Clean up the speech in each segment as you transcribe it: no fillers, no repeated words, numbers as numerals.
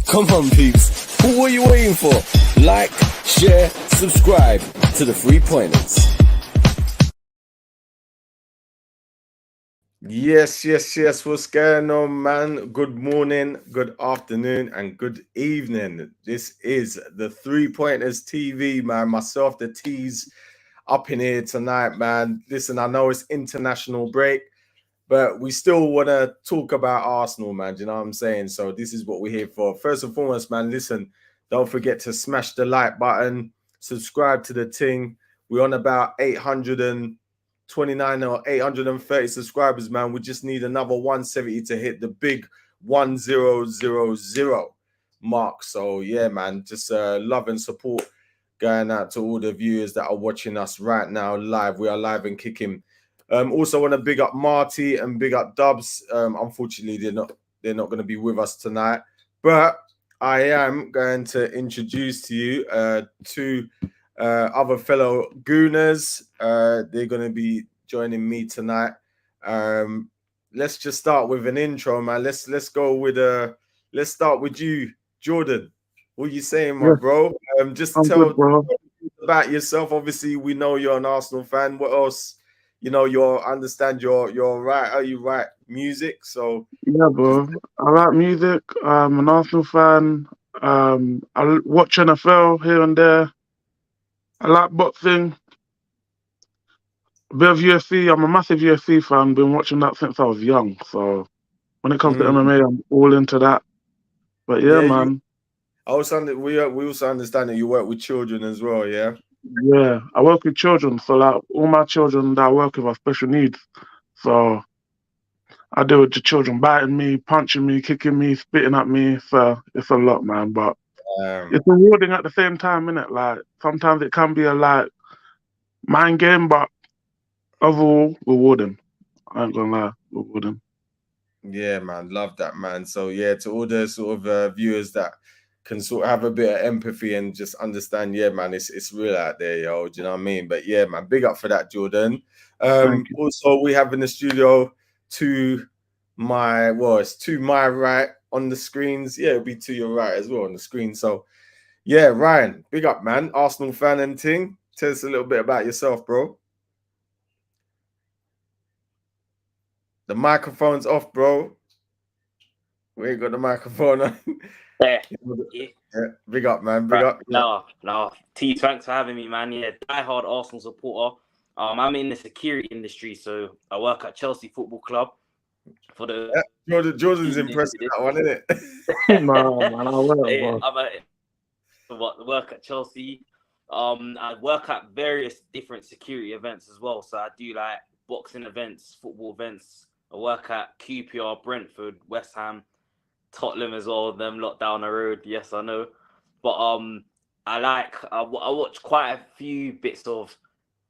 Come on, peeps. What are you waiting for? Like, share, subscribe to the 3 Pointers. Yes. What's going on, man? Good morning, good afternoon, and good evening. This is the 3 Pointers TV, man. Myself, the T's, up in here tonight, man. Listen, I know it's international break, but we still want to talk about Arsenal, man. Do you know what I'm saying? So this is what we're here for. First and foremost, man, listen, don't forget to smash the like button, subscribe to the ting. We're on about 829 or 830 subscribers, man. We just need another 170 to hit the big 1000 mark. So yeah, man, just love and support going out to all the viewers that are watching us right now live. We are live and kicking. Also want to big up Marty and big up Dubs. Unfortunately, they're not going to be with us tonight, but I am going to introduce to you two other fellow Gooners. They're going to be joining me tonight. Let's just start with an intro, man. Let's start with you, Jordan. What are you saying, my bro? Just I'm tell good, bro. about yourself. Obviously, we know you're an Arsenal fan. What else? Understand you're right. How you write music? So Yeah, bro. I like music. I'm an Arsenal fan. I watch NFL here and there. I like boxing. A bit of UFC. I'm a massive UFC fan. Been watching that since I was young. So when it comes to MMA, I'm all into that. But yeah, yeah, man. we also understand that you work with children as well. Yeah. Yeah, I work with children. So like all my children that I work with are special needs. So I deal with the children biting me, punching me, kicking me, spitting at me. So it's a lot, man. But it's rewarding at the same time, innit? Like sometimes it can be a mind game, but overall rewarding. I ain't gonna lie, rewarding. Yeah, man, love that, man. So yeah, to all the sort of viewers that can sort of have a bit of empathy and just understand, yeah, man, it's real out there, yo. Do you know what I mean? But yeah, man, big up for that, Jordan. Thank you. Also, we have in the studio it's to my right on the screens. Yeah, it'll be to your right as well on the screen. So yeah, Ryan, big up, man. Arsenal fan and ting. Tell us a little bit about yourself, bro. The microphone's off, bro. We ain't got the microphone on. Yeah. Big up, man. Big up. No. T, thanks for having me, man. Yeah, diehard Arsenal supporter. I'm in the security industry, so I work at Chelsea Football Club. For the Jordan's impressed with that one, isn't it? No, man, I will, I work at Chelsea. I work at various different security events as well. So I do like boxing events, football events. I work at QPR, Brentford, West Ham, Tottenham as well. Them lot down the road. Yes, I know. But I watch quite a few bits of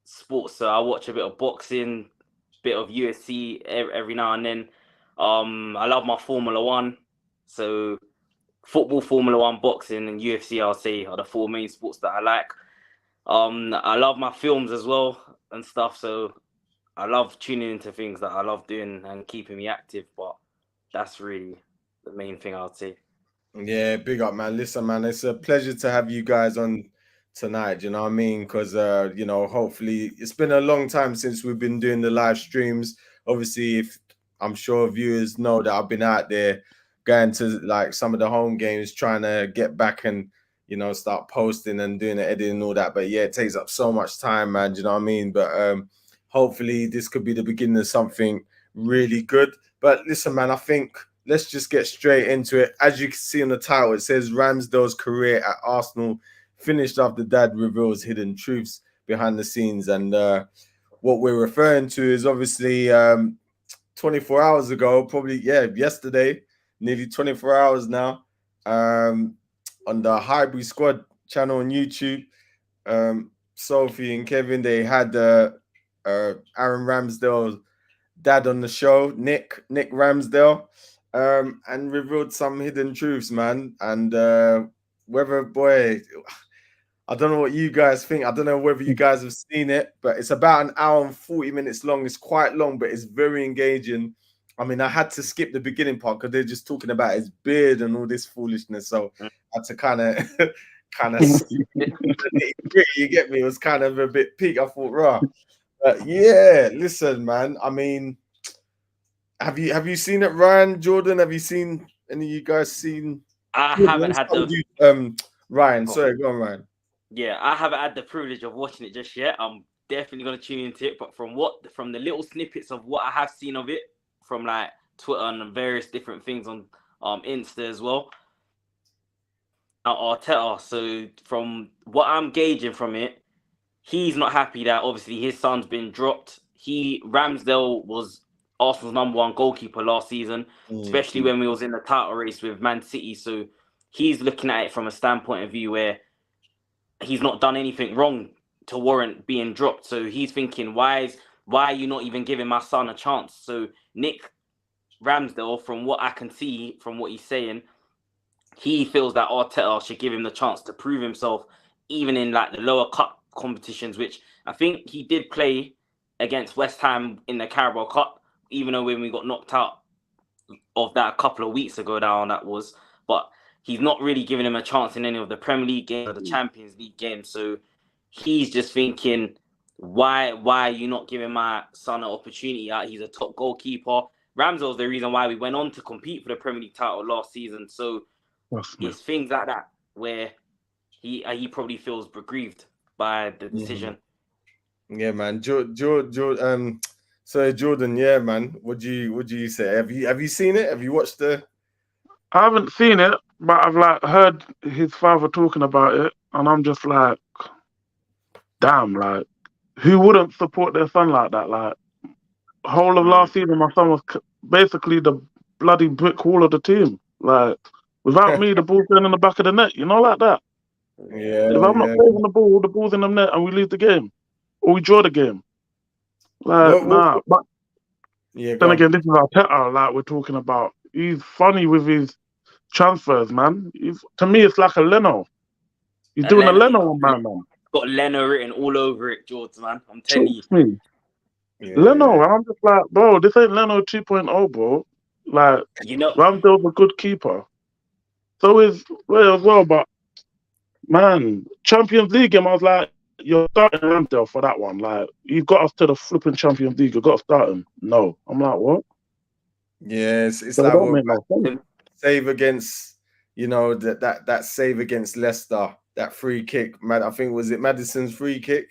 sports. So I watch a bit of boxing, bit of UFC every now and then. I love my Formula One. So football, Formula One, boxing, and UFC, I'll say, are the four main sports that I like. I love my films as well and stuff. So I love tuning into things that I love doing and keeping me active. But that's really the main thing I'd say. Yeah, big up, man. Listen, man, it's a pleasure to have you guys on tonight. You know what I mean? Because hopefully it's been a long time since we've been doing the live streams. Obviously, if I'm sure viewers know that I've been out there going to like some of the home games, trying to get back and start posting and doing the editing and all that. But yeah, it takes up so much time, man. Do you know what I mean? But hopefully this could be the beginning of something really good. But listen, man, I think let's just get straight into it. As you can see on the title, it says Ramsdale's career at Arsenal finished after Dad reveals hidden truths behind the scenes. And what we're referring to is obviously 24 hours ago, probably, yesterday, nearly 24 hours now, on the Hybrid Squad channel on YouTube. Sophie and Kevin, they had Aaron Ramsdale's dad on the show, Nick Ramsdale, and revealed some hidden truths, man. And I don't know what you guys think. I don't know whether you guys have seen it, but it's about an hour and 40 minutes long. It's quite long, but it's very engaging. I mean, I had to skip the beginning part because they're just talking about his beard and all this foolishness. So I had to kind of you get me? It was kind of a bit peak. I thought, raw. But yeah, listen, man. I mean, have you seen it, Ryan, Jordan? Have you seen any of you guys seen? I haven't had the Ryan. Sorry, go on, Ryan. Yeah, I haven't had the privilege of watching it just yet. I'm definitely gonna tune into it, but from the little snippets of what I have seen of it from like Twitter and various different things on Insta as well. Arteta. So from what I'm gauging from it, he's not happy that obviously his son's been dropped. Ramsdale was Arsenal's #1 goalkeeper last season, especially when we was in the title race with Man City. So he's looking at it from a standpoint of view where he's not done anything wrong to warrant being dropped. So he's thinking, why are you not even giving my son a chance? So Nick Ramsdale, from what I can see, from what he's saying, he feels that Arteta should give him the chance to prove himself, even in like the lower cup competitions, which I think he did play against West Ham in the Carabao Cup, even though when we got knocked out of that a couple of weeks ago now, that was. But he's not really giving him a chance in any of the Premier League games or the Champions League games. So he's just thinking, why are you not giving my son an opportunity? He's a top goalkeeper. Ramsdale's the reason why we went on to compete for the Premier League title last season. So it's things like that where he probably feels aggrieved by the decision. Yeah, man. So Jordan, yeah, man. What do you say? Have you seen it? Have you watched the? I haven't seen it, but I've like heard his father talking about it, and I'm just like, damn, like, who wouldn't support their son like that? Like, whole of last season, my son was basically the bloody brick wall of the team. Like, without me, the ball's going in the back of the net, like that. Yeah. If I'm not saving the ball's in the net, and we lose the game, or we draw the game. Like, nah. But then again, this is Arteta, like we're talking about. He's funny with his transfers, man. To me, it's like a Leno. He's doing a Leno on man. Got Leno written all over it, George, man. I'm telling you. Me. Yeah. Leno, and I'm just like, bro, this ain't Leno 2.0, bro. Like, Ramsdale's a good keeper. So is Ray as well, but man, Champions League game, I was like, you're starting Ramsdale for that one. Like, you've got us to the flipping Champions League. You've got to start him. No. I'm like, what? Yeah, it's like what save against, that save against Leicester, that free kick. I think was it Maddison's free kick?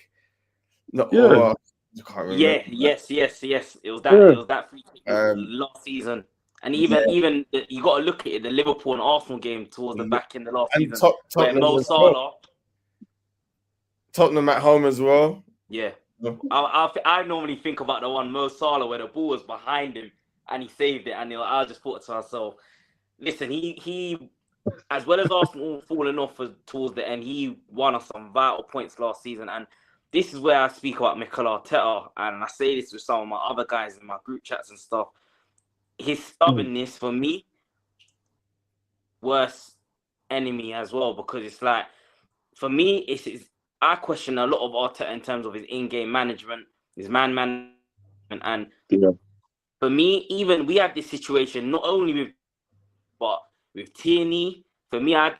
No, yeah. I can't remember. Yes. It was that free kick last season. And even you got to look at it, the Liverpool and Arsenal game towards the back in the last season, where Mo Salah, Tottenham at home as well. Yeah, I normally think about the one Mo Salah where the ball was behind him and he saved it, and I just thought to myself, listen, he as well as Arsenal falling off towards the end, he won us some vital points last season, and this is where I speak about Mikel Arteta, and I say this with some of my other guys in my group chats and stuff. His stubbornness, for me, worst enemy as well, because it's like, for me, I question a lot of Arteta in terms of his in-game management, his man management, and for me, even we have this situation not only with Tierney. For me, I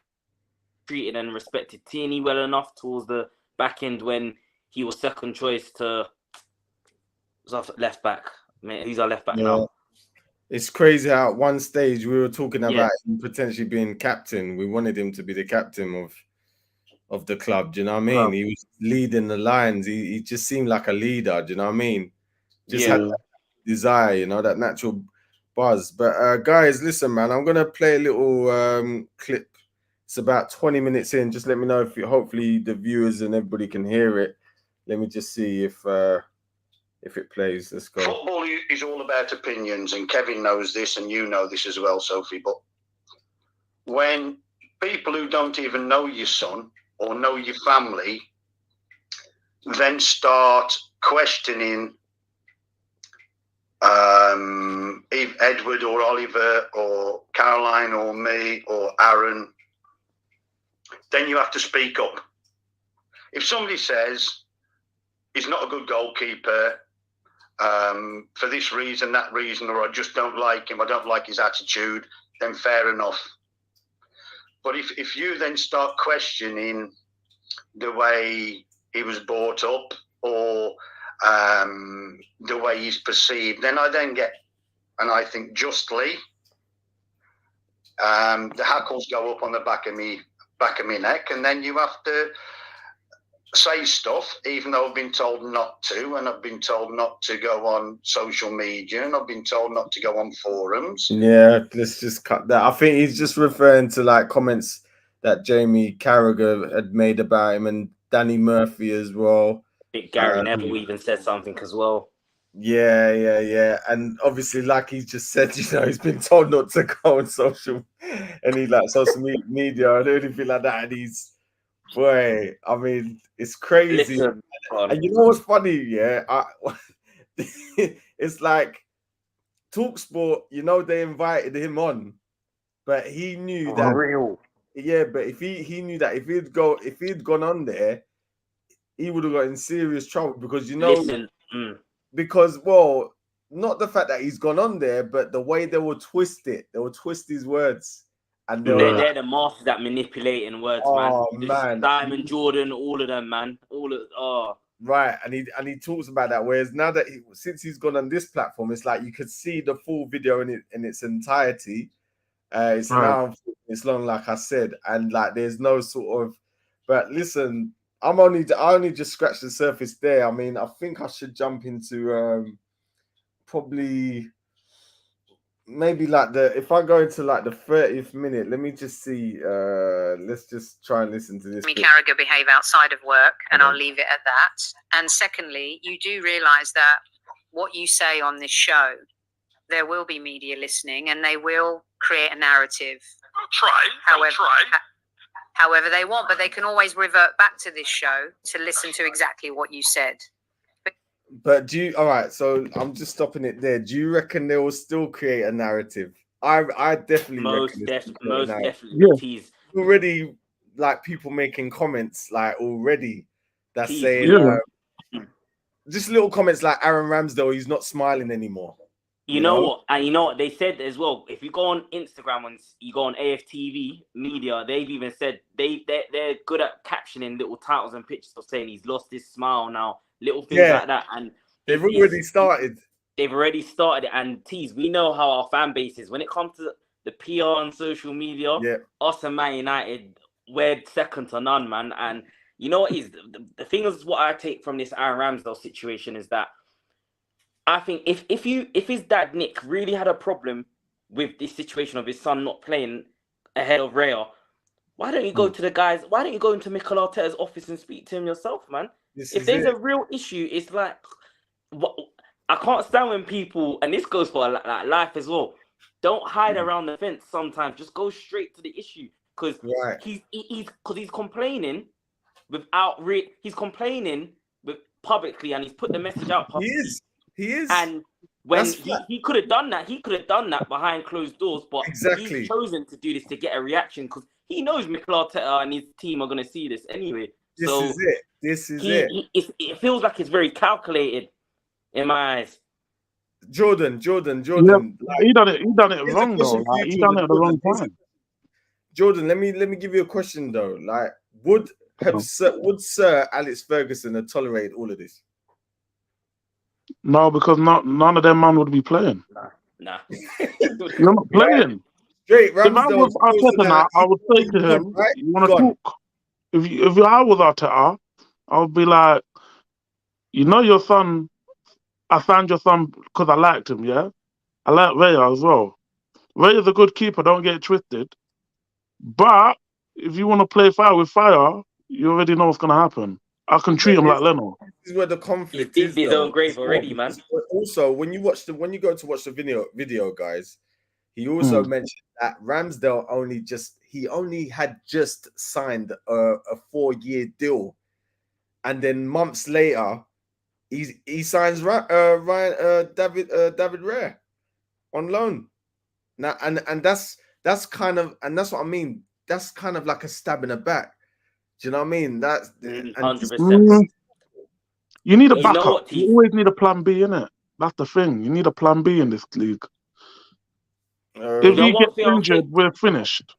treated and respected Tierney well enough towards the back end when he was second choice to left back. He's our left back now. It's crazy how at one stage we were talking about him potentially being captain. We wanted him to be the captain of the club. Do you know what I mean? He was leading the lines. He just seemed like a leader. Do you know what I mean? Just had that desire, that natural buzz. But guys, listen, man, I'm gonna play a little clip. It's about 20 minutes in. Just let me know if hopefully the viewers and everybody can hear it. Let me just see if it plays. Let's go. Football is all about opinions, and Kevin knows this, and you know this as well, Sophie. But when people who don't even know your son or know your family then start questioning Edward or Oliver or Caroline or me or Aaron, then you have to speak up. If somebody says he's not a good goalkeeper, for this reason, that reason, or I just don't like him, I don't like his attitude, then fair enough. But if you then start questioning the way he was brought up or the way he's perceived, then I then get, and I think justly, the hackles go up on the back of me neck, and then you have to say stuff, even though I've been told not to, and I've been told not to go on social media, and I've been told not to go on forums. Yeah, let's just cut that. I think he's just referring to like comments that Jamie Carragher had made about him and Danny Murphy as well. I think Gary Neville even said something as well. Yeah. And obviously, like he just said, you know, he's been told not to go on social media and anything like that. And he's, boy, I mean, it's crazy. Listen, and you know what's funny? Yeah, it's like TalkSport, you know, they invited him on, but he knew that. Real. Yeah, but if he knew that if he'd gone on there, he would have got in serious trouble because because not the fact that he's gone on there, but the way they will twist it, they will twist his words, and they're the masters at manipulating words, man. Simon Jordan, all of them, man, right, and he talks about that. Whereas now that since he's gone on this platform, it's like you could see the full video in its entirety. It's now it's long, like I said, and like there's no sort of. But listen, I only just scratched the surface there. I mean, I think I should jump into probably maybe like if I go into like the 30th minute. Let me just see. Let's just try and listen to this. Carragher behave outside of work, and I'll leave it at that. And secondly, you do realise that what you say on this show, there will be media listening, and they will create a narrative. However they want, but they can always revert back to this show to listen to exactly what you said. But all right, so I'm just stopping it there. Do you reckon they will still create a narrative? I definitely most reckon definitely. Yeah. Already, like people making comments like already that saying just little comments like Aaron Ramsdale, he's not smiling anymore. You know what? And you know what they said as well. If you go on Instagram and you go on AFTV media, they've even said they're good at captioning little titles and pictures of saying he's lost his smile now, little things like that. And they've already started. They've already started. And tease, we know how our fan base is when it comes to the PR on social media. Yeah, us and Man United, we're second to none, man. And you know what is the thing is what I take from this Aaron Ramsdale situation is that. I think if his dad Nick really had a problem with this situation of his son not playing ahead of Raya, why don't you go to the guys? Why don't you go into Mikel Arteta's office and speak to him yourself, man? If there's a real issue, it's like I can't stand when people, and this goes for like life as well. Don't hide around the fence. Sometimes just go straight to the issue because he's complaining he's complaining with publicly, and he's put the message out publicly. He is. And when he could have done that, behind closed doors, but he's chosen to do this to get a reaction because he knows Mikel Arteta and his team are going to see this anyway. This is it. It feels like it's very calculated in my eyes. Jordan. Yeah, he done it wrong though. Like, he done it at the wrong time. Jordan, let me give you a question though. Like, would Sir Alex Ferguson have tolerated all of this? No, because none of them man would be playing. Nah. You're not playing. Straight, if I was Arteta, I would say to him, "You want to talk?" If I was Arteta, I would be like, "You know your son. I signed your son because I liked him. Yeah, I like Raya as well. Raya's a good keeper. Don't get it twisted. But if you want to play fire with fire, you already know what's gonna happen. I can treat him like Leno." This is where the conflict is. His own grave already, man. Also, when you go to watch the video, guys, he also mentioned that Ramsdale only had just signed a 4-year deal, and then months later, he signs David Raya on loan. Now, and that's what I mean. That's kind of like a stab in the back. Do you know what I mean? That's 100%. You need a backup. You always need a plan B, innit? That's the thing. You need a plan B in this league. If You know he one gets thing I'll injured, say, we're finished.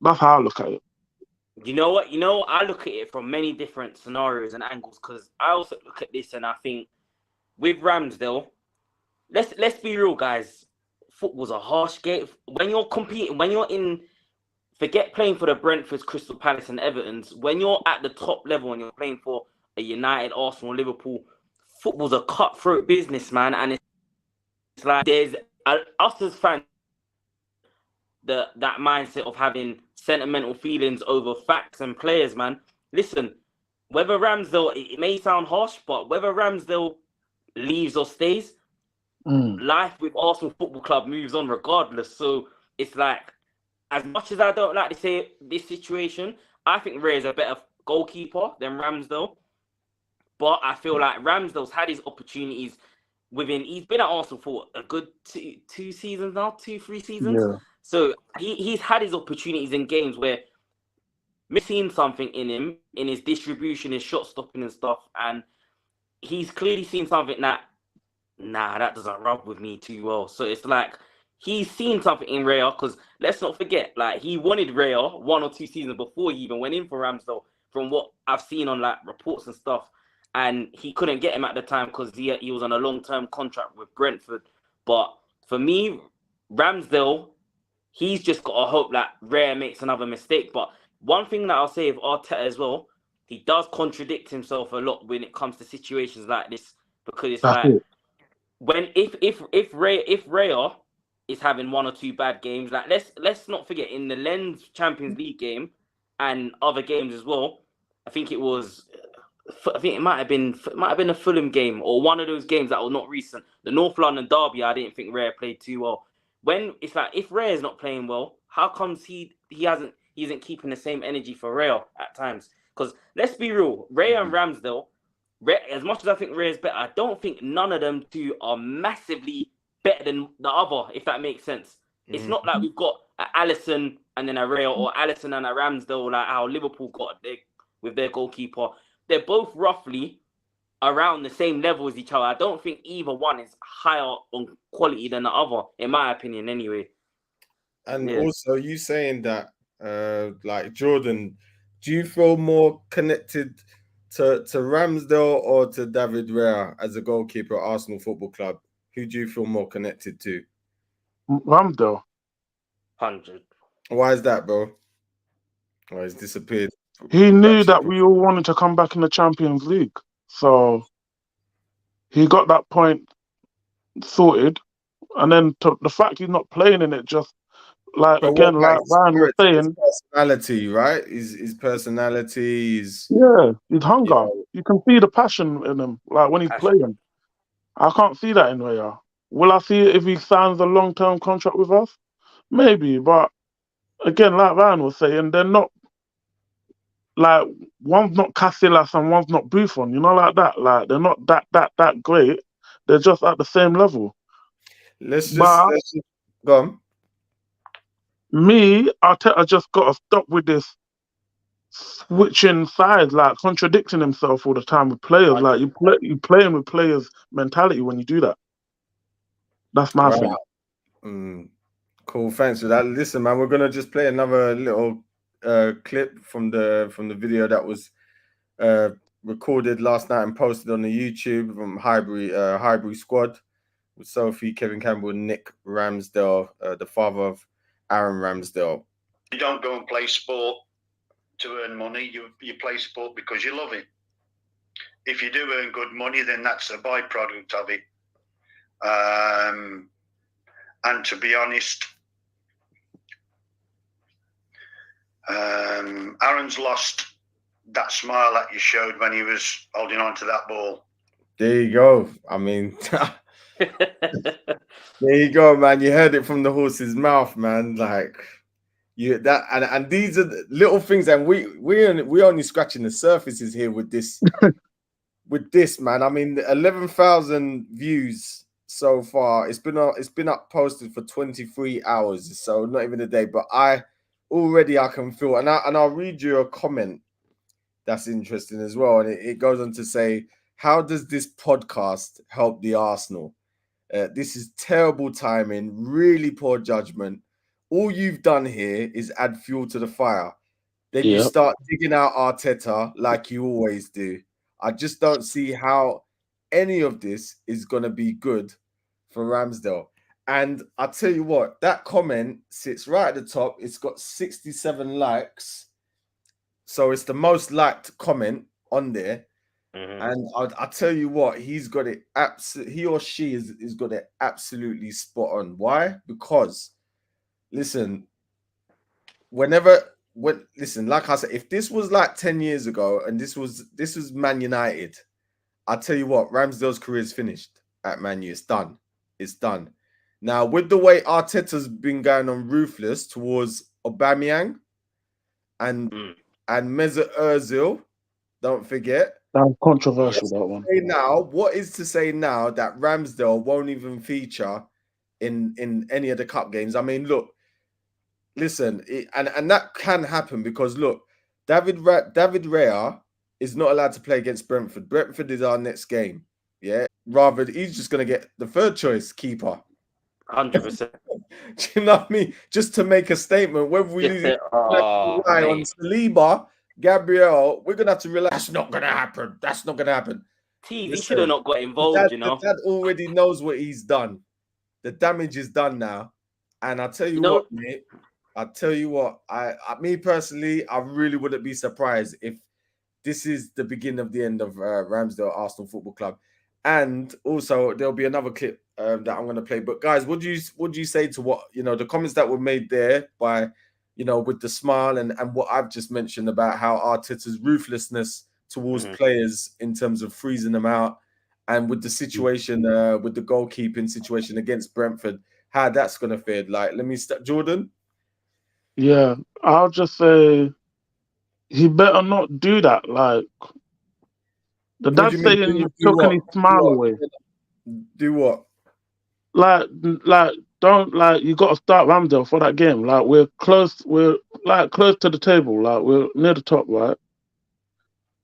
That's how I look at it. you know what? I look at it from many different scenarios and angles because I also look at this and I think with Ramsdale, let's be real, guys. Football's a harsh game. When you're competing, when you're in, forget playing for the Brentfords, Crystal Palace, and Everton's. When you're at the top level and you're playing for a United, Arsenal, Liverpool, football's a cutthroat business, man. And it's like there's us as fans, that mindset of having sentimental feelings over facts and players, man. Listen, whether Ramsdale, it may sound harsh, but whether Ramsdale leaves or stays, life with Arsenal Football Club moves on regardless. So it's like, as much as I don't like to say this situation, I think Ray is a better goalkeeper than Ramsdale. But I feel like Ramsdale's had his opportunities he's been at Arsenal for a good two seasons now, 3 seasons. Yeah. So he's had his opportunities in games where we've seen something in him, in his distribution, his shot stopping and stuff. And he's clearly seen something that, that doesn't rub with me too well. So it's like, he's seen something in Raya, because let's not forget, like, he wanted Raya 1 or 2 seasons before he even went in for Ramsdale, from what I've seen on like reports and stuff. And he couldn't get him at the time because he was on a long-term contract with Brentford. But for me, Ramsdale, he's just got to hope that Raya makes another mistake. But one thing that I'll say of Arteta as well, he does contradict himself a lot when it comes to situations like this, because it's That's like, it. when if Raya is having 1 or 2 bad games, like let's not forget, in the Lens Champions League game and other games as well, I think it might have been a Fulham game or one of those games that were not recent. The North London derby, I didn't think Raya played too well. When it's like, if Raya is not playing well, how comes he isn't keeping the same energy for Raya at times? Because let's be real, Raya and Ramsdale, as much as I think Raya is better, I don't think none of them two are massively better than the other, if that makes sense. It's not like we've got an Alisson and then a Raya, or Alisson and a Ramsdale, like how Liverpool got with their goalkeeper. They're both roughly around the same level as each other. I don't think either one is higher on quality than the other, in my opinion, anyway. And also, you saying that, like Jordan, do you feel more connected to Ramsdale or to David Raya as a goalkeeper at Arsenal Football Club? Who do you feel more connected to? Ramsdale. 100. Why is that, bro? Oh, he's disappeared. He knew that we all wanted to come back in the Champions League. So he got that point sorted. And then the fact he's not playing in it, just like, But again, like Ryan was saying, his personality, right? His personality is... Yeah, his hunger. Yeah. You can see the passion in him, like when he's playing. I can't see that in Raya. Will I see it if he signs a long-term contract with us? Maybe, but again, like Ryan was saying, they're not, like, one's not Casillas and one's not Buffon, you know, like that. Like, they're not that great. They're just at the same level. Let's just go on. Me, Arteta just got to stop with this switching sides, like contradicting himself all the time with players. Like, you playing with players' mentality when you do that. That's my thing. Cool, thanks for that. Listen, man, we're gonna just play another little clip from the video that was recorded last night and posted on the YouTube from Highbury Squad, with Sophie, Kevin Campbell, Nick Ramsdale, the father of Aaron Ramsdale. You don't go and play sport to earn money. You play sport because you love it. If you do earn good money, then that's a byproduct of it. And to be honest, Aaron's lost that smile that you showed when he was holding on to that ball. There you go. I mean, there you go, man. You heard it from the horse's mouth, man. Like, and these are the little things, and we're only scratching the surfaces here with this, man. I mean, 11,000 views so far. It's been up posted for 23 hours, so not even a day. But I can feel, and I'll read you a comment that's interesting as well, and it goes on to say, how does this podcast help the Arsenal? This is terrible timing, really poor judgment. All you've done here is add fuel to the fire. Then you Yep. start digging out Arteta like you always do. I just don't see how any of this is going to be good for Ramsdale. And I tell you what, that comment sits right at the top. It's got 67 likes. So it's the most liked comment on there. And I tell you what, he's got it he or she is got it absolutely spot on. Why? Because listen, listen, like I said, if this was like 10 years ago and this was Man United, I tell you what, Ramsdale's career is finished at Man U. It's done. It's done. Now, with the way Arteta's been going on ruthless towards Aubameyang and Mesut Ozil, don't forget. That's controversial, that one. What is to say now that Ramsdale won't even feature in any of the cup games? I mean, look, listen, and that can happen because look, David Raya is not allowed to play against Brentford. Brentford is our next game. Yeah, rather he's just gonna get the third choice keeper. 100%. Do you know what I mean? Just to make a statement, whether we rely on Saliba, Gabriel, we're gonna have to realize that's not gonna happen. That's not gonna happen. He should have not got involved, you know. Dad already knows what he's done. The damage is done now. And I tell you what, mate. I tell you what, me personally, I really wouldn't be surprised if this is the beginning of the end of Ramsdale Arsenal Football Club. And also, there'll be another clip that I'm going to play. But guys, what do you say to what the comments that were made there by with the smile and what I've just mentioned about how Arteta's ruthlessness towards players in terms of freezing them out, and with the situation with the goalkeeping situation against Brentford, how that's going to fare? Like, let me start, Jordan. Yeah, I'll just say he better not do that. Like, the dad's saying you're taking his smile away. Do what? Like, don't, like, you got to start Ramsdale for that game. Like, we're close to the table. Like, we're near the top, right?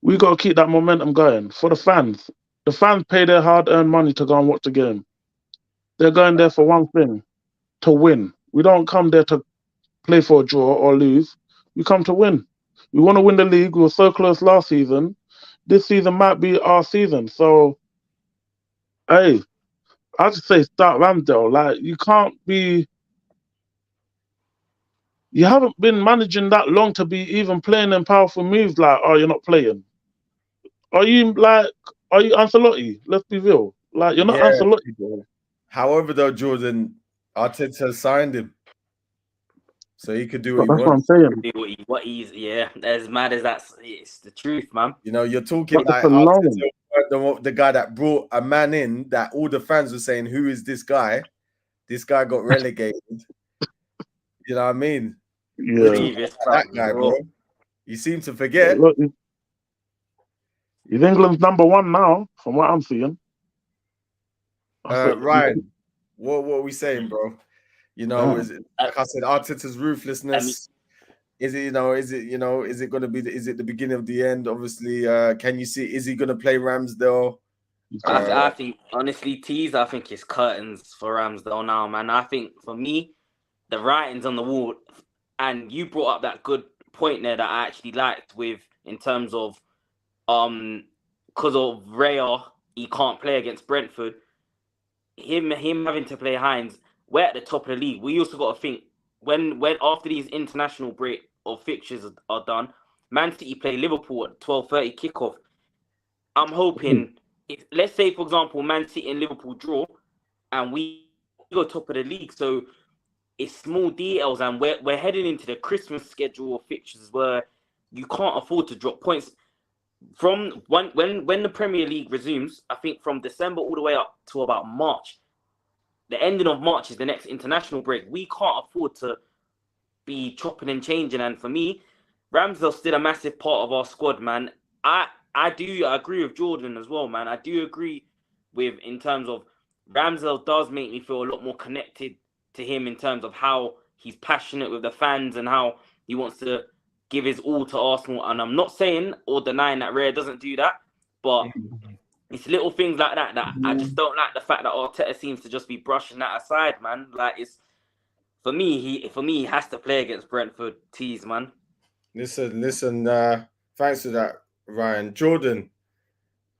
We got to keep that momentum going for the fans. The fans pay their hard-earned money to go and watch the game. They're going there for one thing, to win. We don't come there to play for a draw or lose. We come to win. We want to win the league. We were so close last season. This season might be our season. So, hey, I just say start Ramsdale. Like, you haven't been managing that long to be even playing in powerful moves. Like, oh, you're not playing. Are you Ancelotti? Let's be real. Like, you're not Ancelotti, bro. However, though, Jordan, Arteta signed him, so he could do what he wants. That's what I'm saying. What he's as mad as that. It's the truth, man. You're talking like Arteta, the guy that brought a man in that all the fans were saying, "Who is this guy?" This guy got relegated. You know what I mean? Yeah, that guy, bro. You seem to forget. Look, he's England's number one now, from what I'm seeing. Ryan, what are we saying, bro? Is it, like I said, Arteta's ruthlessness? Is it going to be? Is it the beginning of the end? Obviously, can you see? Is he going to play Ramsdale? I think honestly, I think it's curtains for Ramsdale now, man. I think for me, the writing's on the wall, and you brought up that good point there that I actually liked in terms of because of Raya, he can't play against Brentford. Him having to play Hines, we're at the top of the league. We also got to think when after these international break of fixtures are done, Man City play Liverpool at 12:30 kickoff. I'm hoping, let's say for example, Man City and Liverpool draw, and we go top of the league. So it's small details, and we're heading into the Christmas schedule of fixtures where you can't afford to drop points. From when the Premier League resumes, I think from December all the way up to about March, the ending of March is the next international break. We can't afford to be chopping and changing. And for me, Ramsdale's still a massive part of our squad, man. I agree with Jordan as well, man. I do agree in terms of Ramsdale does make me feel a lot more connected to him in terms of how he's passionate with the fans and how he wants to give his all to Arsenal. And I'm not saying or denying that Raya doesn't do that, but It's little things like that I just don't like the fact that Arteta seems to just be brushing that aside, man. Like it's for me, he has to play against Brentford. Tease, man. Listen. Thanks for that, Ryan. Jordan,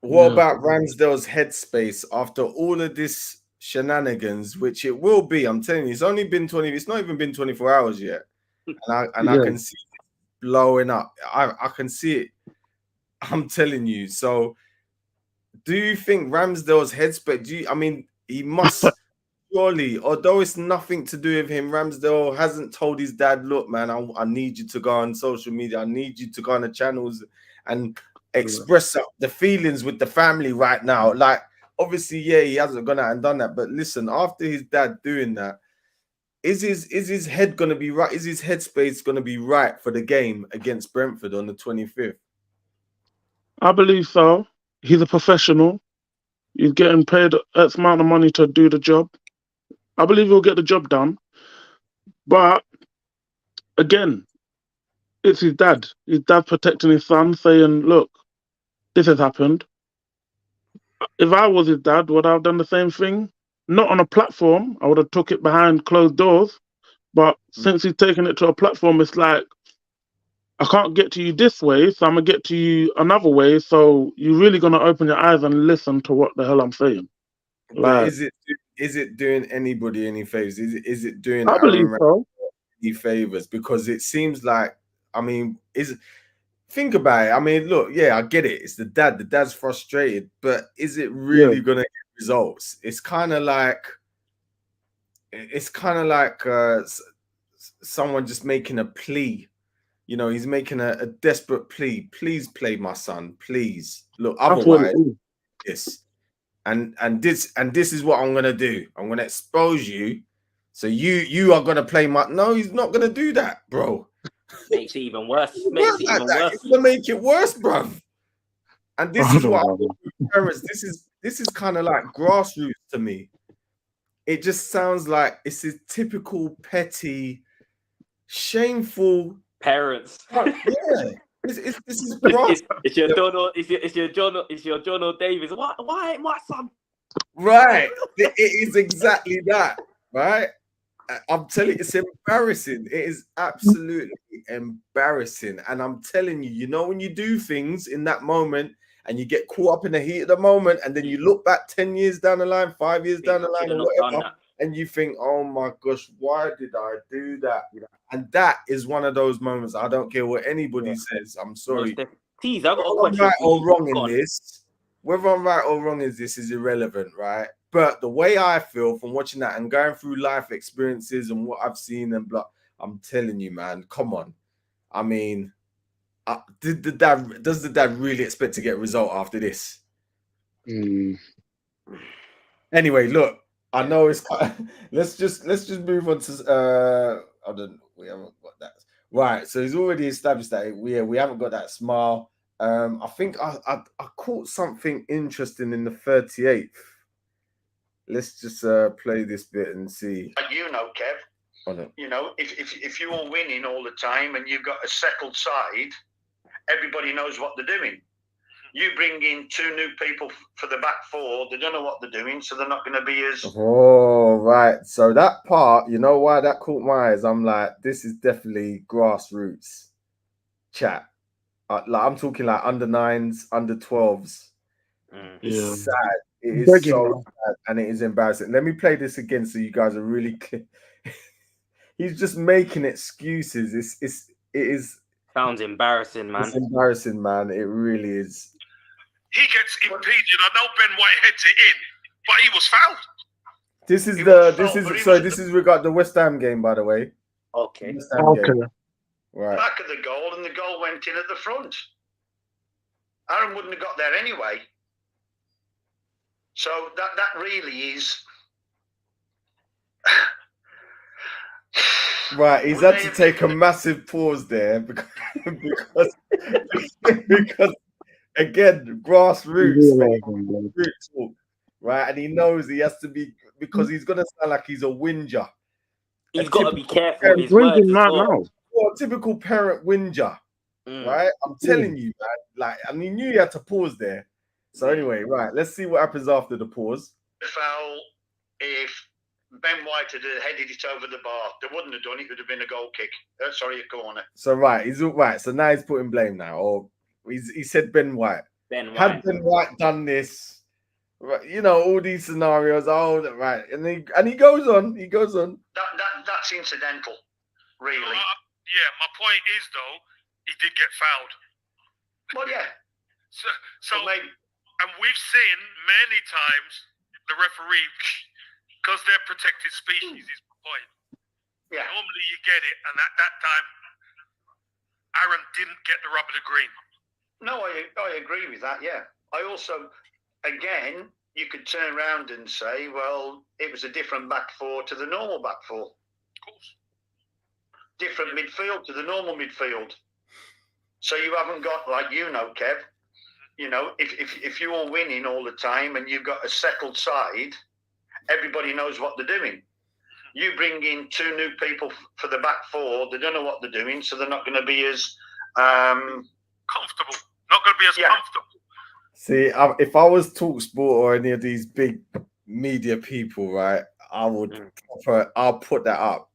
what about Ramsdale's headspace after all of this shenanigans, which it will be? I'm telling you, it's only been 20. It's not even been 24 hours yet, and I can see it blowing up. I can see it. I'm telling you. So, do you think Ramsdale's headspace? I mean, he must. Surely, although it's nothing to do with him, Ramsdale hasn't told his dad, look, man, I need you to go on social media. I need you to go on the channels and express the feelings with the family right now. Like, obviously, yeah, he hasn't gone out and done that. But listen, after his dad doing that, is his head going to be right? Is his headspace going to be right for the game against Brentford on the 25th? I believe so. He's a professional. He's getting paid X amount of money to do the job. I believe he'll get the job done. But again, it's his dad. His dad protecting his son, saying, look, this has happened. If I was his dad, would I have done the same thing? Not on a platform. I would have took it behind closed doors. But since he's taken it to a platform, it's like, I can't get to you this way, so I'm going to get to you another way. So you're really going to open your eyes and listen to what the hell I'm saying. But is it doing anybody any favors? Is it doing I believe so. any favors? Because it seems like, I mean, think about it. I mean, look, yeah, I get it. It's the dad. The dad's frustrated, but is it really going to get results? It's kind of like someone just making a plea. You know, he's making a desperate plea. Please play my son. Please. Look, otherwise, this. And this is what I'm gonna do. I'm gonna expose you. So you are gonna play my. No, he's not gonna do that, bro. Makes it even worse. He's gonna make it worse, bro. And this is what parents. This is kind of like grassroots to me. It just sounds like it's a typical petty, shameful parents. Yeah. This is grass. It's your John Davis. Why my son? Right. It is exactly that. Right. I'm telling you, it's embarrassing. It is absolutely embarrassing. And I'm telling you, you know, when you do things in that moment and you get caught up in the heat of the moment, and then you look back 10 years down the line, 5 years down the line, or whatever, and you think, oh my gosh, why did I do that? And that is one of those moments. I don't care what anybody says. I'm sorry. Tease, I've got a question. Right or wrong in this, whether I'm right or wrong in this is irrelevant, right? But the way I feel from watching that and going through life experiences and what I've seen and blah, I'm telling you, man, come on. I mean, does the dad really expect to get a result after this? Anyway, look, I know it's quite, let's just move on to we haven't got that right. So he's already established that we haven't got that smile. I think I caught something interesting in the 38th. Let's just play this bit and see. You know, Kev. You know, if you're winning all the time and you've got a settled side, everybody knows what they're doing. You bring in two new people for the back four, they don't know what they're doing, so they're not going to be as... Oh, right. So that part, you know why that caught my eyes? I'm like, this is definitely grassroots chat. Like, I'm talking like under 9s, under 12s. It's sad. It is so sad and it is embarrassing. Let me play this again so you guys are really clear. He's just making excuses. It is... Sounds embarrassing, man. It's embarrassing, man. It really is. He gets impeded. I know Ben White heads it in, but he was fouled. This is regarding the West Ham game, by the way. Okay. Game. Right. Back of the goal, and the goal went in at the front. Aaron wouldn't have got there anyway. So that really is. Right, he's had to take a massive pause there because again, grassroots, right? And he knows he has to be, because he's gonna sound like he's a whinger. He's got to be careful with his words as well. A typical parent whinger, right? I'm telling you, man. Like, I mean, you had to pause there So anyway, right, let's see what happens after the pause. Foul if Ben White had headed it over the bar. They wouldn't have done it. It would have been a goal kick. Sorry, a corner. So right, he's all right. So now he's putting blame now, or he said Ben White. Had Ben White done this, right, you know, all these scenarios. Oh, right, and he goes on. He goes on. That's incidental, really. Yeah, my point is though, he did get fouled. Well, yeah. So maybe. And we've seen many times the referee, because they're protected species, is my point. Yeah. Normally you get it, and at that time, Aaron didn't get the rub of the green. No, I agree with that, yeah. I also, again, you could turn around and say, well, it was a different back four to the normal back four. Of course. Different midfield to the normal midfield. So you haven't got, like you know, Kev, you know, if you're winning all the time and you've got a settled side, everybody knows what they're doing. You bring in two new people for the back four, they don't know what they're doing, so they're not going to be as comfortable. Not going to be as comfortable. See, if I was TalkSport or any of these big media people, right, I would I'll put that up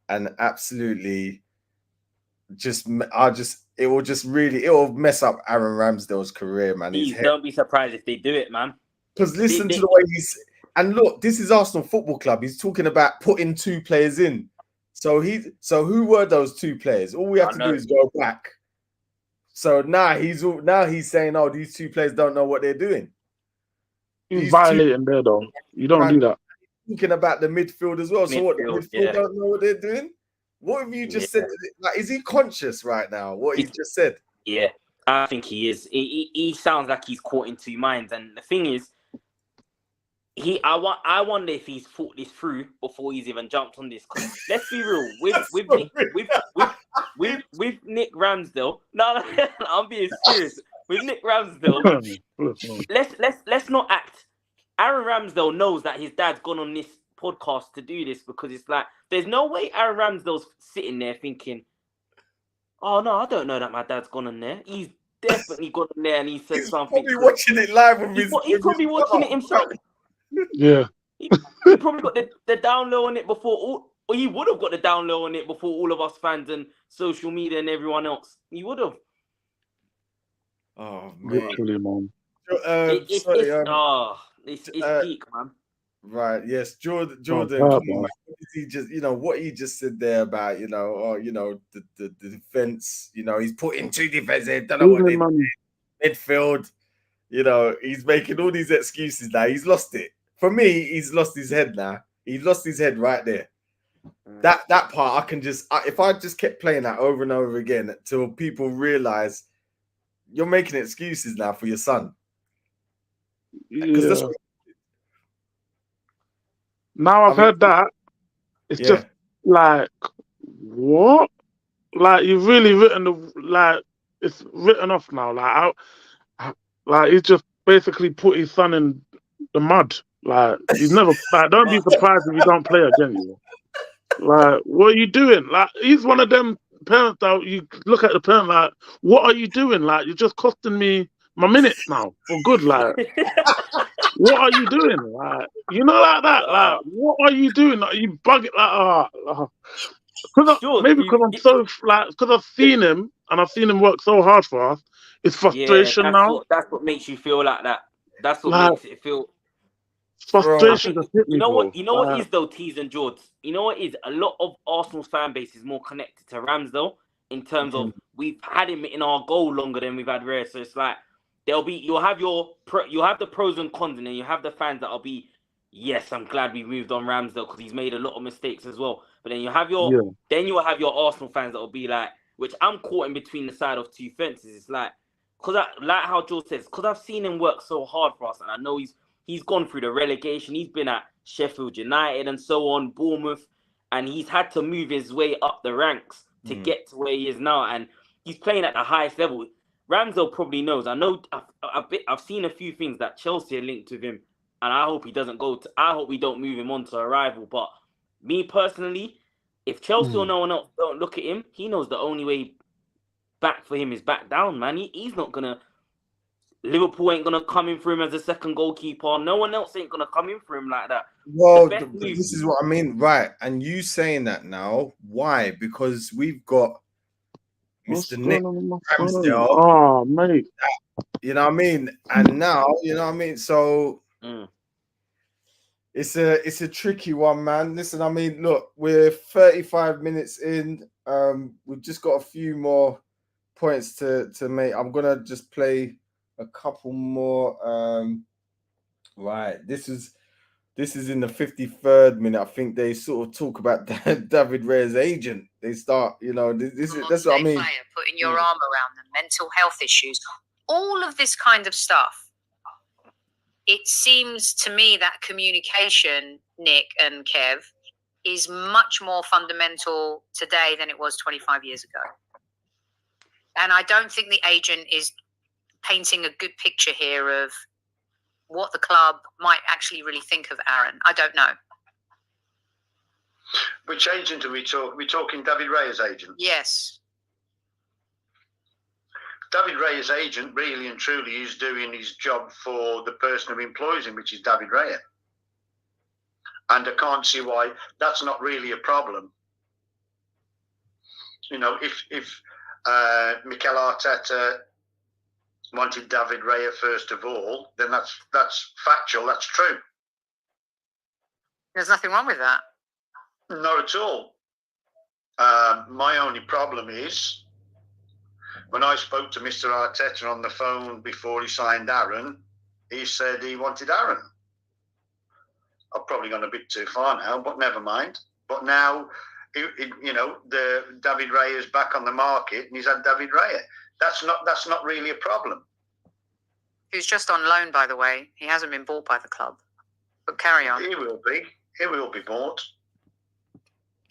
and absolutely it will mess up Aaron Ramsdale's career, man. Please don't be surprised if they do it, man. Because listen to the way and look, this is Arsenal Football Club. He's talking about putting two players in. So who were those two players? All we have to do is go back. So now he's saying, oh, these two players don't know what they're doing. He's violating there, though. You don't do that. Thinking about the midfield as well. So what, the midfield don't know what they're doing? What have you just said? Like, is he conscious right now? What he just said? Yeah, I think he is. He sounds like he's caught in two minds. And the thing is, I wonder if he's thought this through before he's even jumped on this. Let's be real, with Nick Ramsdale. No, I'm being serious. With Nick Ramsdale, let's not act. Aaron Ramsdale knows that his dad's gone on this podcast to do this because it's like there's no way Aaron Ramsdale's sitting there thinking, "Oh no, I don't know that my dad's gone on there." He's definitely gone on there and he said something. He's probably watching it live with he's probably watching it himself. Yeah, he probably got the down low on it before or he would have got the down low on it before all of us fans and social media and everyone else. He would have. Oh man, literally, man. It's peak, man. Right. Yes, Jordan. What he just, what he just said there about, the defense. He's putting two defenses. Don't know what they do. Midfield. He's making all these excuses now. He's lost it. For me, he's lost his head now. He's lost his head right there. That part, I can if I just kept playing that over and over again till people realize you're making excuses now for your son. Yeah. Now I've heard that, it's just like, what? Like, you've really written it's written off now. Like, he's just basically put his son in the mud. Like, he's never, don't be surprised if you don't play again. Like, what are you doing? Like, he's one of them parents that you look at the parent like, what are you doing? Like, you're just costing me my minutes now for good. Like, what are you doing? Like, like that. Like, what are you doing? Like, you bug it like, because I'm so because I've seen him and I've seen him work so hard for us. It's frustration now. That's what makes you feel like that. That's what makes it feel. Frustration. You know what is though, T's and Jords. You know what is a lot of Arsenal's fan base is more connected to Ramsdale in terms of we've had him in our goal longer than we've had Rare. So it's like you'll have the pros and cons, and then you have the fans that'll be, yes, I'm glad we moved on Ramsdale because he's made a lot of mistakes as well. But then you'll have your Arsenal fans that'll be like, which I'm caught in between the side of two fences. It's like, like how George says, because I've seen him work so hard for us, and I know he's gone through the relegation. He's been at Sheffield United and so on, Bournemouth, and he's had to move his way up the ranks to get to where he is now, and he's playing at the highest level. Ramsdale probably knows. I know. I've seen a few things that Chelsea are linked with him, and I hope he doesn't go to. I hope we don't move him on to a rival. But me personally, if Chelsea or no one else don't look at him, he knows the only way back for him is back down, man. He's not gonna. Liverpool ain't gonna come in for him as a second goalkeeper. No one else ain't gonna come in for him like that. Well, The best move- this is what I mean, right? And you saying that now, why? Because we've got What's Mr. going Nick on with my phone? Ramsdale. Oh, mate. You know what I mean? And now, you know what I mean? So it's a tricky one, man. Listen, I mean, look, we're 35 minutes in. We've just got a few more points to make. I'm gonna just play a couple more. Right, this is in the 53rd minute. I think they sort of talk about David Raya's agent. They start, you know, that's what I mean. Player, putting your arm around them, mental health issues, all of this kind of stuff. It seems to me that communication, Nick and Kev, is much more fundamental today than it was 25 years ago. And I don't think the agent is painting a good picture here of what the club might actually really think of Aaron. I don't know. Which agent are we talking? We're talking David Raya's agent. Yes. David Raya's agent really and truly is doing his job for the person who employs him, which is David Raya. And I can't see why that's not really a problem. You know, if Mikel Arteta wanted David Raya first of all, then that's factual, that's true. There's nothing wrong with that. Not at all. My only problem is when I spoke to Mr. Arteta on the phone before he signed Aaron, he said he wanted Aaron. I've probably gone a bit too far now, but never mind. But now, you know, the David Raya is back on the market, and he's had David Raya. That's not really a problem. Who's just on loan, by the way. He hasn't been bought by the club. But carry on. He will be. He will be bought.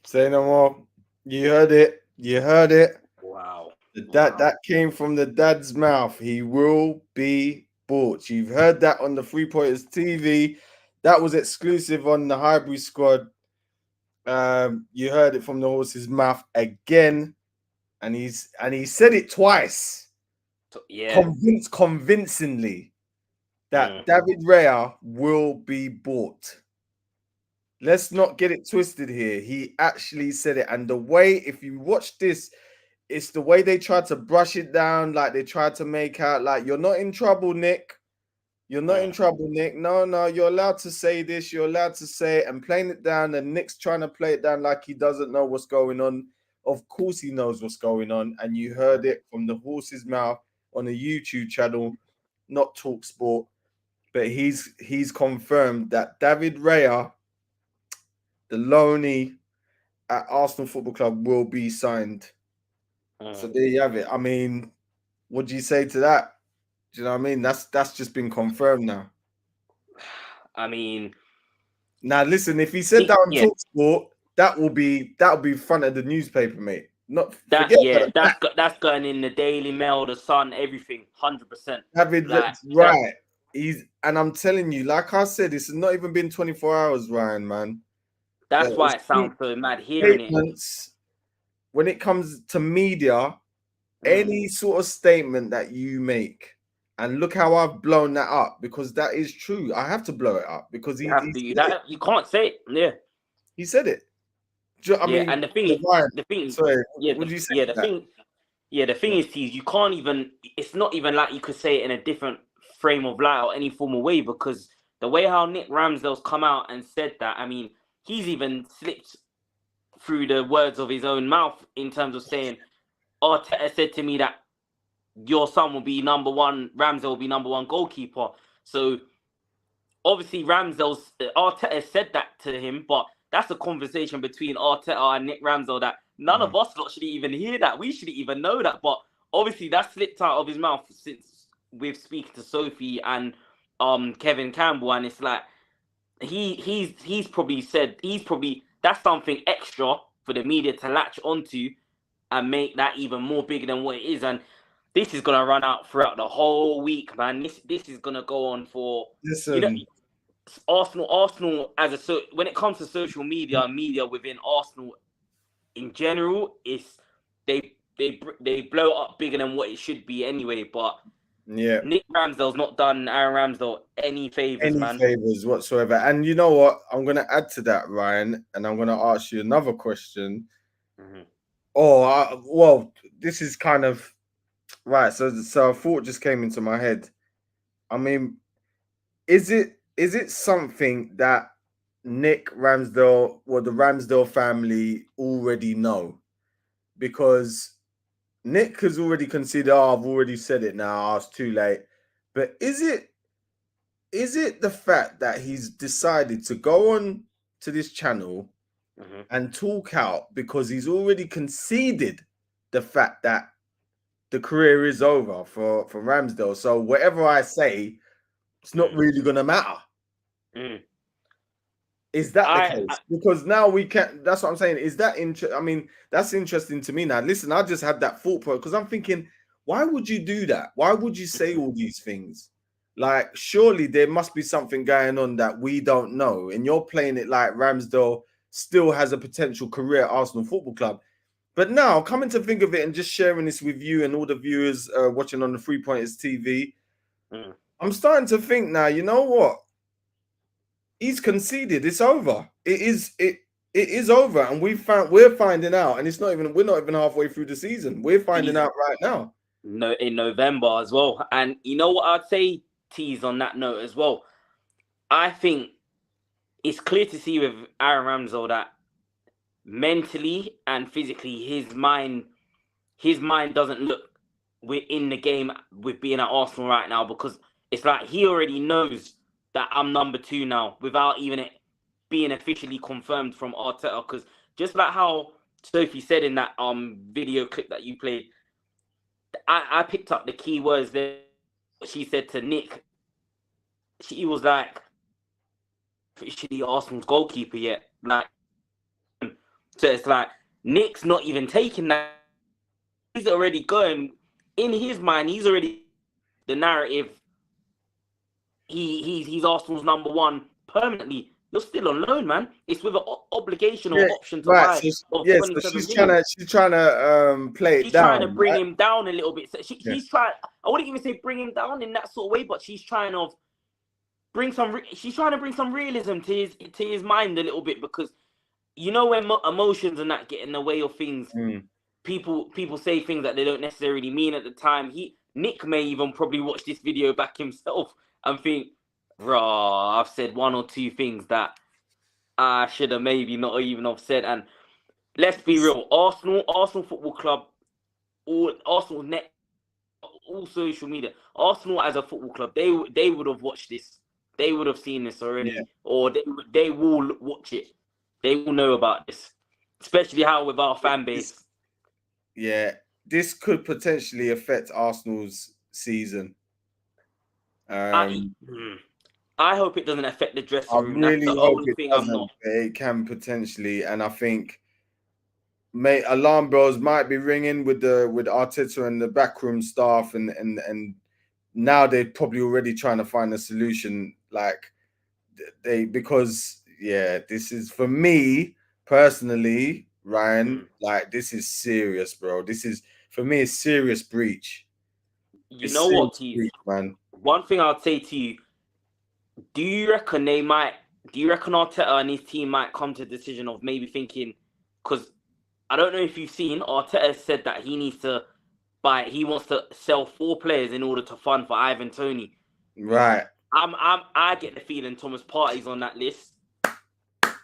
Say no more. You heard it. You heard it. Wow. That came from the dad's mouth. He will be bought. You've heard that on the 3 Pointers TV. That was exclusive on the Highbury squad. You heard it from the horse's mouth again, and he said it twice. Yeah. Convincingly that David Raya will be bought. Let's not get it twisted here. He actually said it, and the way, if you watch this, it's the way they tried to brush it down, like they tried to make out like you're not in trouble, Nick. You're not in trouble, Nick. No, you're allowed to say this. You're allowed to say it, and playing it down. And Nick's trying to play it down like he doesn't know what's going on. Of course, he knows what's going on, and you heard it from the horse's mouth on a YouTube channel, not Talk Sport, but he's confirmed that David Raya, the loanee at Arsenal Football Club, will be signed. So there you have it. I mean, what do you say to that? Do you know what I mean? That's just been confirmed now. I mean, now listen, if he said that on Talk Sport, that will be front of the newspaper, mate. Not that, forget that's going in the Daily Mail, the Sun, everything, 100%. David, right? And I'm telling you, like I said, it's not even been 24 hours, Ryan, man. That's why it sounds so mad hearing it. When it comes to media, any sort of statement that you make, and look how I've blown that up, because that is true. I have to blow it up because you can't say it. Yeah, he said it. I mean, and the thing is, the thing is, you can't even. It's not even like you could say it in a different frame of light or any form of way, because the way how Nick Ramsdale's come out and said that, I mean, he's even slipped through the words of his own mouth in terms of saying, Arteta said to me that your son will be number one, Ramsdale will be number one goalkeeper. So obviously Arteta said that to him, but that's a conversation between Arteta and Nick Ramsdale that none of us lot should even hear that. We shouldn't even know that. But obviously that slipped out of his mouth since we've speaking to Sophie and Kevin Campbell, and it's like he's probably that's something extra for the media to latch onto and make that even more bigger than what it is. And this is gonna run out throughout the whole week, man. This is gonna go on for Arsenal when it comes to social media and media within Arsenal in general, they blow up bigger than what it should be anyway. But Yeah. Nick Ramsdale's not done Aaron Ramsdale any favors, man. Favors whatsoever. And you know what? I'm gonna add to that, Ryan, and I'm gonna ask you another question. Mhm. Well, this is kind of right. So a thought just came into my head. I mean, is it something that Nick Ramsdale or the Ramsdale family already know? Because Nick has already considered, I've already said it now, it's too late. But is it the fact that he's decided to go on to this channel and talk out because he's already conceded the fact that the career is over for Ramsdale? So whatever I say, it's not really going to matter. Is that the case? Because now we can't. That's what I'm saying. Is that I mean, that's interesting to me now. Listen, I just had that thought because I'm thinking, why would you do that? Why would you say all these things? Like, surely there must be something going on that we don't know. And you're playing it like Ramsdale still has a potential career at Arsenal Football Club. But now, coming to think of it and just sharing this with you and all the viewers watching on the 3 Pointers TV, I'm starting to think now, you know what? He's conceded. It's over. It is over, and we're finding out, and we're not even halfway through the season. We're finding out right now. No, in November as well. And you know what I'd say, tease on that note as well. I think it's clear to see with Aaron Ramsdale that mentally and physically his mind doesn't look in the game with being at Arsenal right now, because it's like he already knows that I'm number 2 now without even it being officially confirmed from Arteta. Because just like how Sophie said in that video clip that you played, I picked up the key words there. She said to Nick, she was like, officially Arsenal's goalkeeper yet. Like, so it's like Nick's not even taking that. He's already going in his mind. He's already the narrative. He's Arsenal's number 1 permanently. You're still on loan, man. It's with an obligation or option to buy. So she's trying to play it down. She's trying to bring him down a little bit. So she's trying. I wouldn't even say bring him down in that sort of way, but she's trying to bring some. She's trying to bring some realism to his mind a little bit, because you know when emotions and that get in the way of things, people say things that they don't necessarily mean at the time. Nick may even probably watch this video back himself and think, "Rah, I've said 1 or 2 things that I should have maybe not even have said." And let's be real, Arsenal Football Club, all social media, Arsenal as a football club, they would have watched this. They would have seen this already, or they will watch it. They will know about this, especially how with our fan base. Yeah, this could potentially affect Arsenal's season. I hope it doesn't affect the dressing room. I really hope it doesn't. It can potentially, and I think alarm bells might be ringing with Arteta and the backroom staff, and now they're probably already trying to find a solution. Like because this is, for me personally, Ryan. Like, this is serious, bro. This is, for me, a serious breach. You know what, T? Man. One thing I'll say to you: do you reckon Arteta and his team might come to the decision of maybe thinking, because I don't know if you've seen, Arteta said that he wants to sell 4 players in order to fund for Ivan Toney. Right. I get the feeling Thomas Partey's on that list,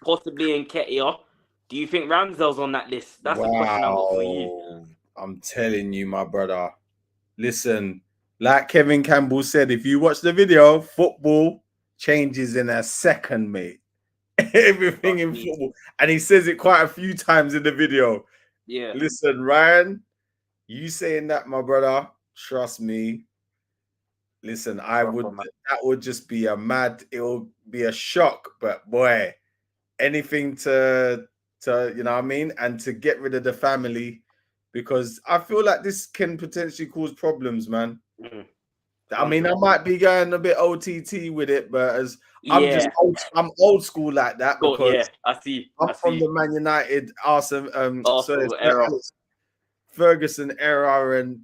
possibly Nketiah. Do you think Ramsdale's on that list? That's a question I've got for you. I'm telling you, my brother. Listen, like Kevin Campbell said, if you watch the video, football changes in a second, mate. Everything in football. And he says it quite a few times in the video. Yeah. Listen, Ryan, you saying that, my brother, trust me. Listen, that would just be it'll be a shock, but boy, anything to you know what I mean, and to get rid of the family, because I feel like this can potentially cause problems, man. I mean, I might be going a bit OTT with it, but I'm old school like that, because I see. I'm from the Man United Arsenal era, Ferguson Ferguson era, and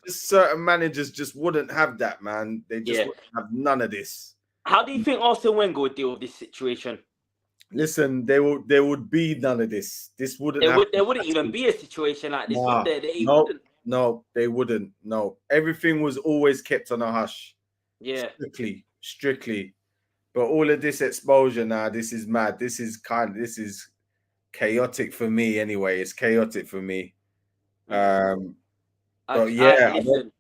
just certain managers just wouldn't have that, man. They just Yeah. wouldn't have none of this. How do you think Arsene Wenger would deal with this situation? Listen, there would be none of this. This wouldn't There happen. wouldn't even be a situation like this, Nah, would there? They no, wouldn't. no, they wouldn't. No, everything was always kept on a hush. Yeah. Strictly. But all of this exposure now, this is mad. This is chaotic for me anyway. It's chaotic for me. But yeah, listen,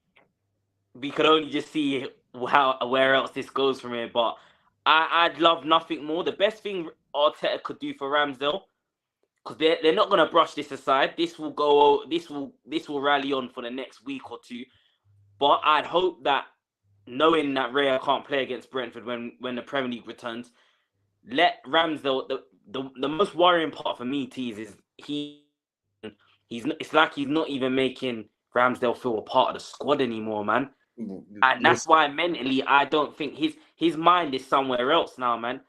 we could only just see where else this goes from here. But I'd love nothing more. The best thing Arteta could do for Ramsdale, because they're not gonna brush this aside. This will rally on for the next week or two. But I'd hope that, knowing that Raya can't play against Brentford when the Premier League returns, let Ramsdale. The most worrying part for me, Tees, is it's like he's not even making Ramsdale feel a part of the squad anymore, man. And that's why mentally I don't think his mind is somewhere else now, man.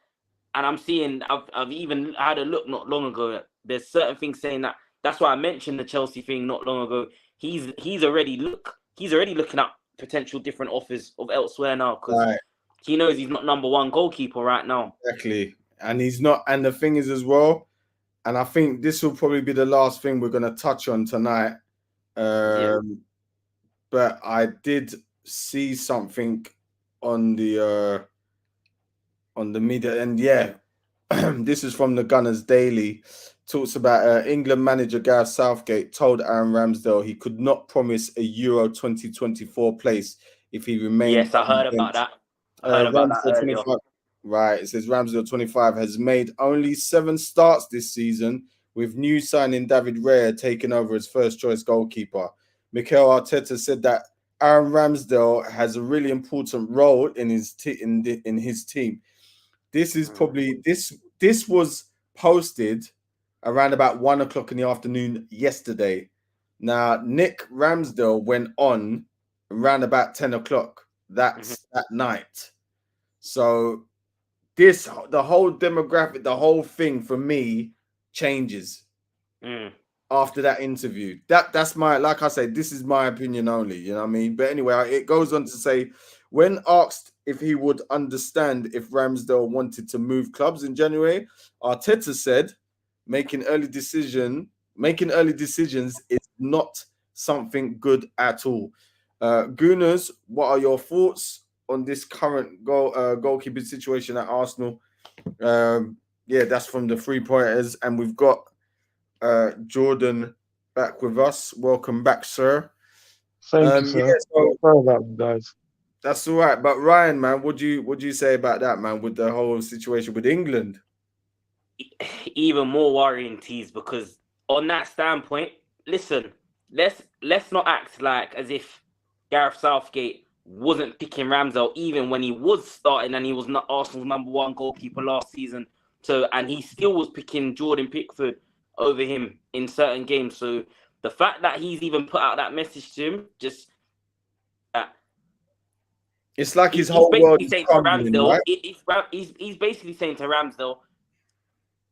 And I'm seeing, I've even had a look not long ago. There's certain things saying that. That's why I mentioned the Chelsea thing not long ago. He's already looking at potential different offers of elsewhere now, because he knows he's not number one goalkeeper right now. Exactly. And he's not. And the thing is as well, and I think this will probably be the last thing we're going to touch on tonight. But I did see something on the media, and this is from the Gunners Daily. Talks about England manager Gareth Southgate told Aaron Ramsdale he could not promise a Euro 2024 place if he remained. Yes, I heard about that. Earlier. Right, it says Ramsdale 25 has made only 7 starts this season, with new signing David Raya taking over as first choice goalkeeper. Mikel Arteta said that Aaron Ramsdale has a really important role in his team. This is probably this was posted around about 1 o'clock in the afternoon yesterday. Now, Nick Ramsdale went on around about 10 o'clock that night. So the whole demographic, the whole thing for me changes after that interview. That's my, like I say, this is my opinion only, you know what I mean? But anyway, it goes on to say, when asked if he would understand if Ramsdale wanted to move clubs in January, Arteta said, making early decisions is not something good at all. Gooners, what are your thoughts on this current goalkeeping situation at Arsenal? That's from the 3 pointers, and we've got Jordan back with us. Welcome back, sir. Thank you, sir. Sorry about that, guys. That's all right. But Ryan, man, what do you say about that, man, with the whole situation with England? Even more worrying, Tees, because on that standpoint, listen, let's not act like as if Gareth Southgate wasn't picking Ramsdale even when he was starting and he was not Arsenal's number one goalkeeper last season. So, and he still was picking Jordan Pickford over him in certain games. So the fact that he's even put out that message to him, just it's like his whole world is crumbling, right? He's basically saying to Ramsdale,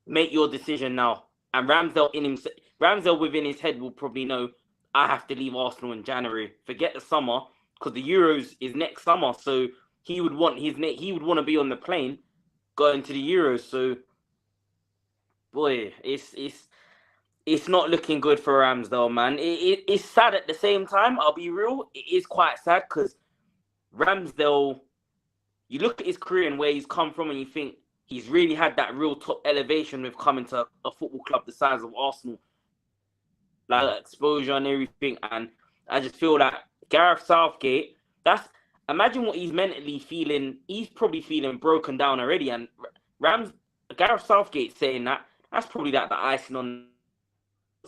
make your decision now. And Ramsdale within his head will probably know, I have to leave Arsenal in January. Forget the summer, because the Euros is next summer. So he would want to be on the plane going to the Euros. So boy, it's not looking good for Ramsdale, man. It's sad at the same time. I'll be real. It is quite sad because Ramsdale, you look at his career and where he's come from and you think he's really had that real top elevation with coming to a football club the size of Arsenal. Like exposure and everything. And I just feel like Gareth Southgate, imagine what he's mentally feeling. He's probably feeling broken down already. And Gareth Southgate saying that's probably the icing on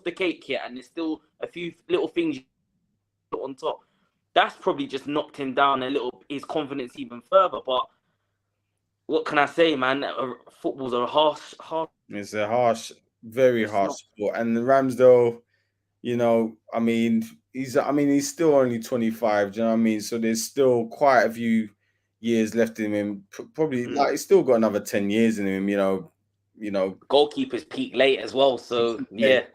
the cake here. And there's still a few little things on top. That's probably just knocked him down a little, his confidence even further. But what can I say, man? Football's a harsh. It's a very harsh sport. And Ramsdale, you know, I mean, he's still only 25. Do you know what I mean? So there's still quite a few years left in him. Probably like he's still got another 10 years in him. You know. Goalkeepers peak late as well. So they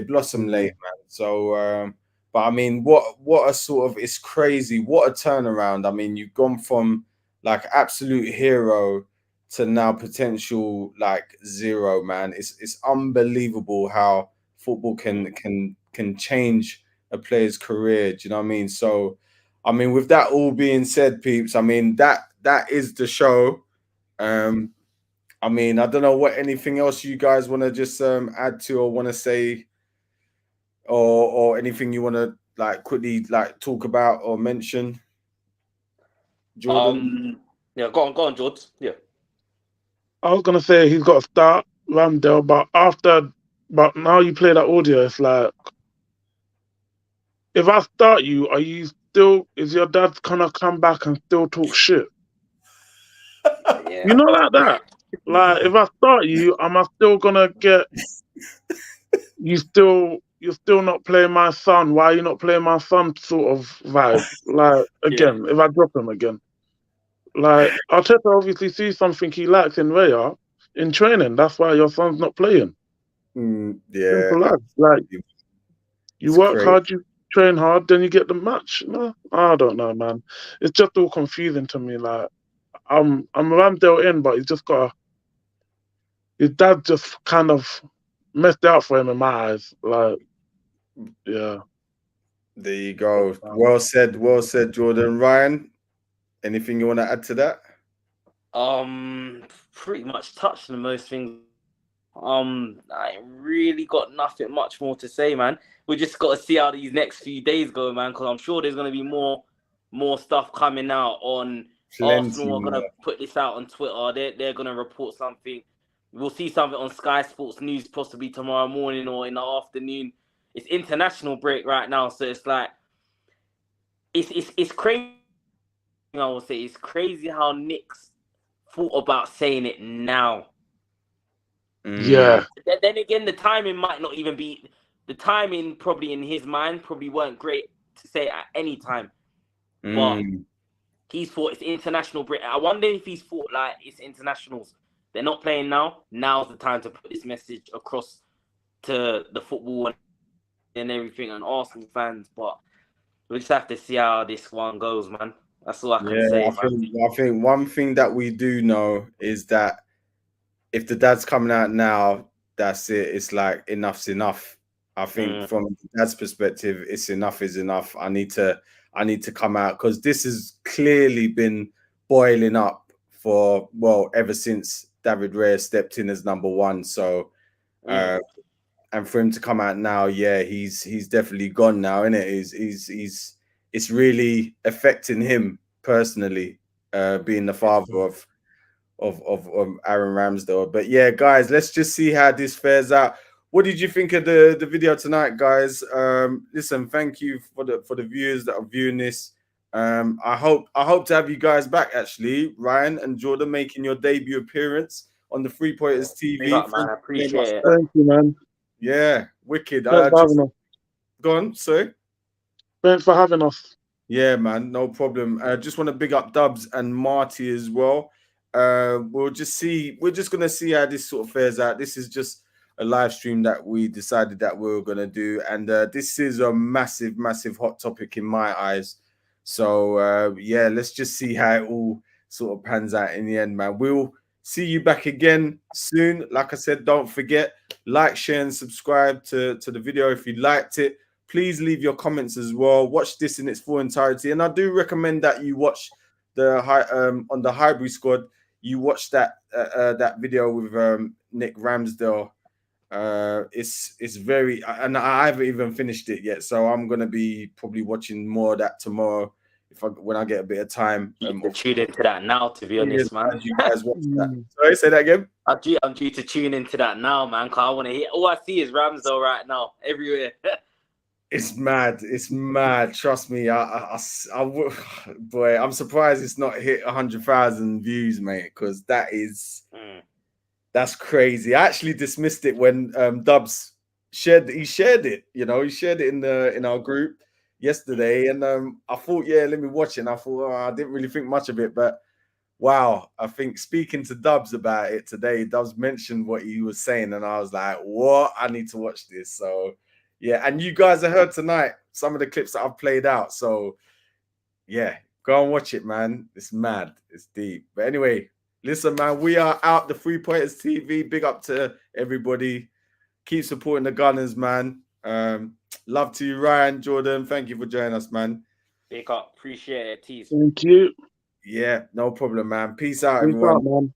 blossom late, man. So, But I mean, what a sort of, it's crazy. What a turnaround. I mean, you've gone from like absolute hero to now potential like zero, man. It's unbelievable how football can change a player's career. Do you know what I mean? So, I mean, with that all being said, peeps, I mean that is the show. I mean, I don't know what anything else you guys want to just add to or want to say, or anything you want to like quickly like talk about or mention. Jordan. Yeah, go on, George. Yeah. I was gonna say he's got to start Ramsdale, but now you play that audio, it's like, if I start you, is your dad gonna come back and still talk shit? Yeah. You know, like that. Like, if I start you, am I still gonna get you're still not playing my son? Why are you not playing my son? Sort of vibe. Like, again, if I drop him again, like Arteta obviously sees something he likes in Raya in training. That's why your son's not playing. Yeah, Simple as. Like, you it's work crazy. hard, you train hard, then you get the match. No, I don't know, man. It's just all confusing to me. Like, I'm Ramsdale in, but he's just got his dad just kind of messed it up for him in my eyes. Like, yeah. There you go. Well said, Jordan. Ryan, anything you want to add to that? Pretty much touched on most things. I ain't really got nothing much more to say, man. We just got to see how these next few days go, man, because I'm sure there's gonna be more stuff coming out on Plenty, Arsenal are gonna put this out on Twitter. They're gonna report something. We'll see something on Sky Sports News possibly tomorrow morning or in the afternoon. It's international break right now, so it's like it's crazy. I will say it's crazy how Nick's thought about saying it now. Yeah. Then again, the timing might not even be. The timing probably in his mind probably weren't great to say at any time. But he's thought it's international break. I wonder if he's thought like it's internationals. They're not playing now. Now's the time to put this message across to the football and everything and Arsenal fans. But we just have to see how this one goes, man. That's all I can say. I think one thing that we do know is that if the dad's coming out now, that's it. It's like enough's enough. I think from the dad's perspective, it's enough is enough. I need to come out because this has clearly been boiling up for ever since David Raya stepped in as number one. So and for him to come out now, yeah, he's definitely gone now, isn't it? It's really affecting him personally, being the father of Aaron Ramsdale. But yeah, guys, let's just see how this fares out. What did you think of the video tonight, guys? Listen, thank you for the viewers that are viewing this. I hope to have you guys back, actually, Ryan and Jordan, making your debut appearance on the 3 Pointers TV. Up, man. I appreciate it. Thank you, man. Yeah, wicked. Thanks for having us. Go on, sorry. Thanks for having us. Yeah, man, no problem. Just want to big up Dubs and Marty as well. We're just gonna see how this sort of fares out. This is just a live stream that we decided that we were gonna do, and this is a massive hot topic in my eyes. So yeah, let's just see how it all sort of pans out in the end, man. We'll see you back again soon. Like I said, don't forget, like, share, and subscribe to the video if you liked it. Please leave your comments as well. Watch this in its full entirety, and I do recommend that you watch on the Highbury squad. You watch that video with Nick Ramsdale. It's very, and I haven't even finished it yet, so I'm gonna be probably watching more of that tomorrow when I get a bit of time. Tune into that now, to be honest, man. You guys watch that. Sorry, say that again. I'm due to tune into that now, man. Cause I want to hear. All I see is Ramsdale right now, everywhere. It's mad. It's mad. Trust me. Boy, I'm surprised it's not hit 100,000 views, mate. Because that's crazy. I actually dismissed it when Dubs shared it. You know, he shared it in our group yesterday, and I thought, yeah, let me watch it. And I thought, I didn't really think much of it, but wow, I think speaking to Dubs about it today, Dubs mentioned what he was saying, and I was like, what? I need to watch this. So. Yeah, and you guys are heard tonight. some of the clips that I've played out. So yeah, go and watch it, man. It's mad. It's deep. But anyway, listen, man, we are out. The 3 Pointers TV. Big up to everybody. Keep supporting the Gunners, man. Love to you, Ryan, Jordan. Thank you for joining us, man. Big up. Appreciate it. Tease. Thank you. Yeah, no problem, man. Peace out, Peace everyone. out, man.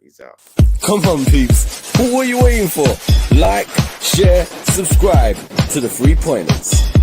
Peace out. Come on, peeps. What are you waiting for? Like, share, subscribe to the 3 Pointers.